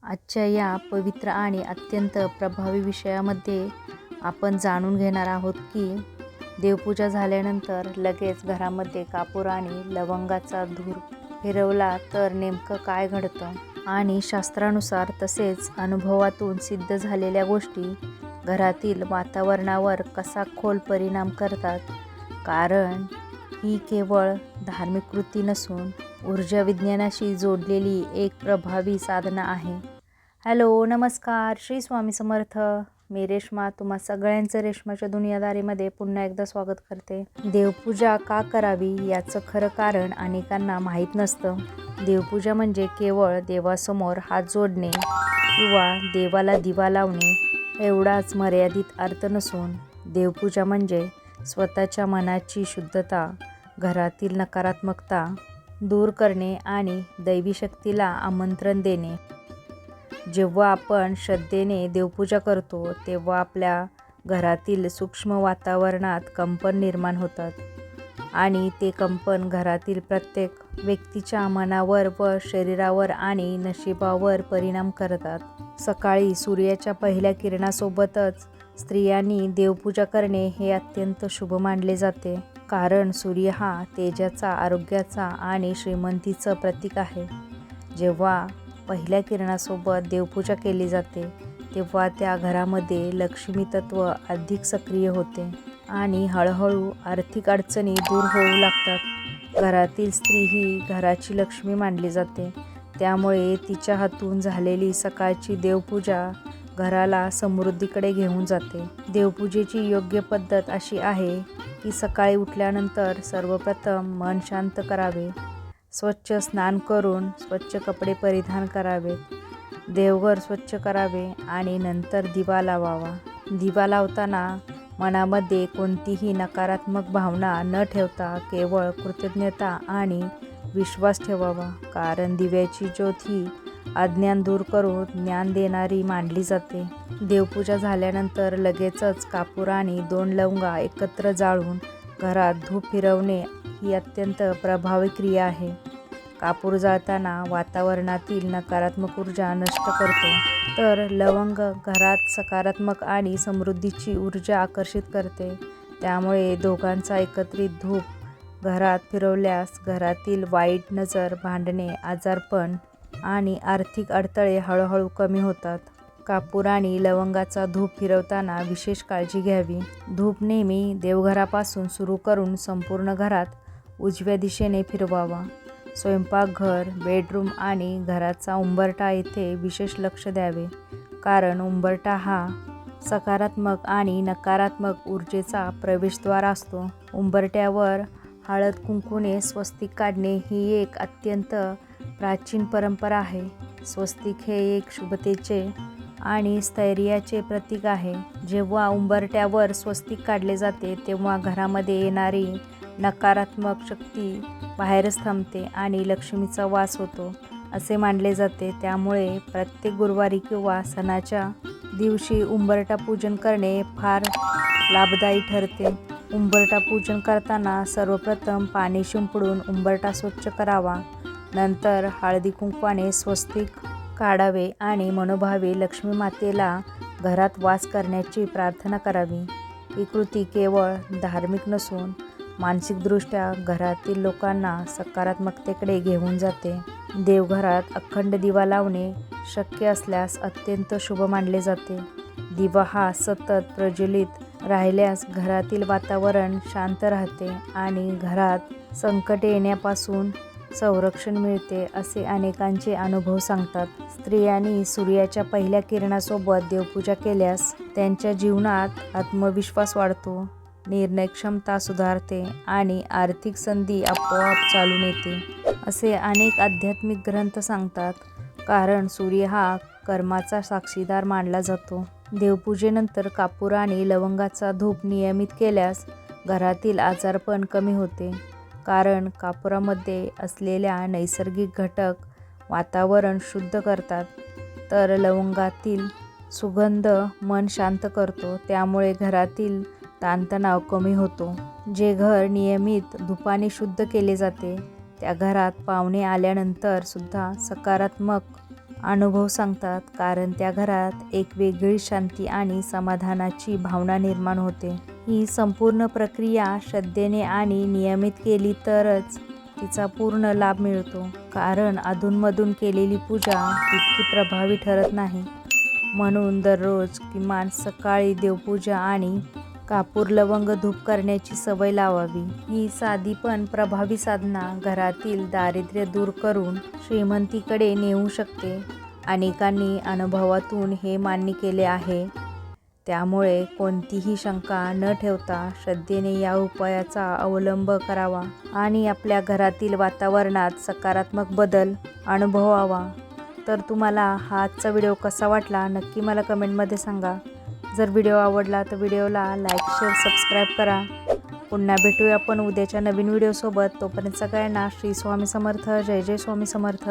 आजच्या या पवित्र आणि अत्यंत प्रभावी विषयामध्ये आपण जाणून घेणार आहोत की देवपूजा झाल्यानंतर लगेच घरामध्ये कापूर आणि लवंगाचा धूर फिरवला तर नेमकं काय घडतं आणि शास्त्रानुसार तसेच अनुभवातून सिद्ध झालेल्या गोष्टी घरातील वातावरणावर कसा खोल परिणाम करतात. कारण ही केवळ धार्मिक कृती नसून ऊर्जा विज्ञानाशी जोडलेली एक प्रभावी साधना आहे. हॅलो, नमस्कार, श्री स्वामी समर्थ. मी रेश्मा तुम्हा सगळ्यांचं रेश्माच्या दुनियादारीमध्ये पुन्हा एकदा स्वागत करते. देवपूजा का करावी याचं खरं कारण अनेकांना माहीत नसतं. देवपूजा म्हणजे केवळ देवासमोर हात जोडणे किंवा देवाला दिवा लावणे एवढाच मर्यादित अर्थ नसून देवपूजा म्हणजे स्वतःच्या मनाची शुद्धता, घरातील नकारात्मकता दूर करणे आणि दैवी शक्तीला आमंत्रण देणे. जेव्हा आपण श्रद्धेने देवपूजा करतो तेव्हा आपल्या घरातील सूक्ष्म वातावरणात कंपन निर्माण होतात आणि ते कंपन घरातील प्रत्येक व्यक्तीच्या मनावर व शरीरावर आणि नशिबावर परिणाम करतात. सकाळी सूर्याच्या पहिल्या किरणासोबतच स्त्रियांनी देवपूजा करणे हे अत्यंत शुभ मानले जाते. कारण सूर्य हा तेजाचा, आरोग्याचा आणि श्रीमंतीचं प्रतीक आहे. जेव्हा पहिल्या किरणासोबत देवपूजा केली जाते तेव्हा त्या घरामध्ये लक्ष्मी तत्व अधिक सक्रिय होते आणि हळूहळू आर्थिक अडचणी दूर होऊ लागतात. घरातील स्त्री ही घराची लक्ष्मी मानली जाते, त्यामुळे तिच्या हातून झालेली सकाळची देवपूजा घराला समृद्धीकडे घेऊन जाते. देवपूजेची योग्य पद्धत अशी आहे की सकाळी उठल्यानंतर सर्वप्रथम मन शांत करावे, स्वच्छ स्नान करून स्वच्छ कपडे परिधान करावेत, देवघर स्वच्छ करावे आणि नंतर दिवा लावावा. दिवा लावताना मनामध्ये कोणतीही नकारात्मक भावना न ठेवता केवळ कृतज्ञता आणि विश्वास ठेवावा. कारण दिव्याची ज्योत ही अज्ञान दूर करून ज्ञान देणारी मानली जाते. देवपूजा झाल्यानंतर लगेचच कापूर आणि 2 लवंगा एकत्र जाळून घरात धूप फिरवणे ही अत्यंत प्रभावी क्रिया आहे. कापूर जाळताना वातावरणातील नकारात्मक ऊर्जा नष्ट करतो, तर लवंग घरात सकारात्मक आणि समृद्धीची ऊर्जा आकर्षित करते. त्यामुळे दोघांचा एकत्रित धूप घरात फिरवल्यास घरातील वाईट नजर, भांडणे, आजारपण आणि आर्थिक अडथळे हळूहळू कमी होतात. कापूर आणि लवंगाचा धूप फिरवताना विशेष काळजी घ्यावी. धूप नेहमी देवघरापासून सुरू करून संपूर्ण घरात उजव्या दिशेने फिरवावा. स्वयंपाकघर, बेडरूम आणि घराचा उंबरठा येथे विशेष लक्ष द्यावे. कारण उंबरठा हा सकारात्मक आणि नकारात्मक ऊर्जेचा प्रवेशद्वार असतो. उंबरठ्यावर हळद कुंकूने स्वस्तिक काढणे ही एक अत्यंत प्राचीन परंपरा आहे. स्वस्तिक हे एक शुभतेचे आणि स्थैर्याचे प्रतीक आहे. जेव्हा उंबरठ्यावर स्वस्तिक काढले जाते तेव्हा घरामध्ये येणारी नकारात्मक शक्ती बाहेरच थांबते आणि लक्ष्मीचा वास होतो असे मानले जाते. त्यामुळे प्रत्येक गुरुवारी किंवा सणाच्या दिवशी उंबरठा पूजन करणे फार लाभदायी ठरते. उंबरठा पूजन करताना सर्वप्रथम पाणी शिंपडून उंबरठा स्वच्छ करावा. नंतर हळदी कुंकवाने स्वस्तिक काढावे आणि मनोभावे लक्ष्मी मातेला घरात वास करण्याची प्रार्थना करावी. ही कृती केवळ धार्मिक नसून मानसिकदृष्ट्या घरातील लोकांना सकारात्मकतेकडे घेऊन जाते. देवघरात अखंड दिवा लावणे शक्य असल्यास अत्यंत शुभ मानले जाते. दिवा हा सतत प्रज्वलित राहिल्यास घरातील वातावरण शांत राहते आणि घरात संकट येण्यापासून संरक्षण मिळते असे अनेकांचे अनुभव सांगतात. स्त्रियांनी सूर्याच्या पहिल्या किरणासोबत देवपूजा केल्यास त्यांच्या जीवनात आत्मविश्वास वाढतो, निर्णय क्षमता सुधारते आणि आर्थिक संधी आपोआप चालून येते असे अनेक आध्यात्मिक ग्रंथ सांगतात. कारण सूर्य हा कर्माचा साक्षीदार मानला जातो. देवपूजेनंतर कापूर आणि लवंगाचा धूप नियमित केल्यास घरातील आजारपण कमी होते. कारण कापुरामध्ये असलेल्या नैसर्गिक घटक वातावरण शुद्ध करतात, तर लवंगातील सुगंध मन शांत करतो. त्यामुळे घरातील ताणतणाव कमी होतो. जे घर नियमित धुपाने शुद्ध केले जाते त्या घरात पाहुणे आल्यानंतर सुद्धा सकारात्मक अनुभव सांगतात, कारण त्या घरात एक वेगळी शांती आणि समाधानाची भावना निर्माण होते. ही संपूर्ण प्रक्रिया श्रद्धेने आणि नियमित केली तरच तिचा पूर्ण लाभ मिळतो, कारण अधूनमधून केलेली पूजा तितकी प्रभावी ठरत नाही. म्हणून दररोज किमान सकाळी देवपूजा आणि कापूर लवंग धूप करण्याची सवय लावावी. ही साधी पण प्रभावी साधना घरातील दारिद्र्य दूर करून श्रीमंतीकडे नेऊ शकते. अनेकांनी अनुभवातून हे मान्य केले आहे. त्यामुळे कोणतीही शंका न ठेवता श्रद्धेने या उपायाचा अवलंब करावा आणि आपल्या घरातील वातावरणात सकारात्मक बदल अनुभवावा. तर तुम्हाला हा आजचा व्हिडिओ कसा वाटला नक्की मला कमेंटमध्ये सांगा. जर व्हिडिओ आवडला तर व्हिडिओला लाईक, शेअर, सबस्क्राईब करा. पुन्हा भेटूया आपण उद्याच्या नवीन व्हिडिओसोबत. तोपर्यंत सगळ्यांना श्री स्वामी समर्थ. जय जय स्वामी समर्थ.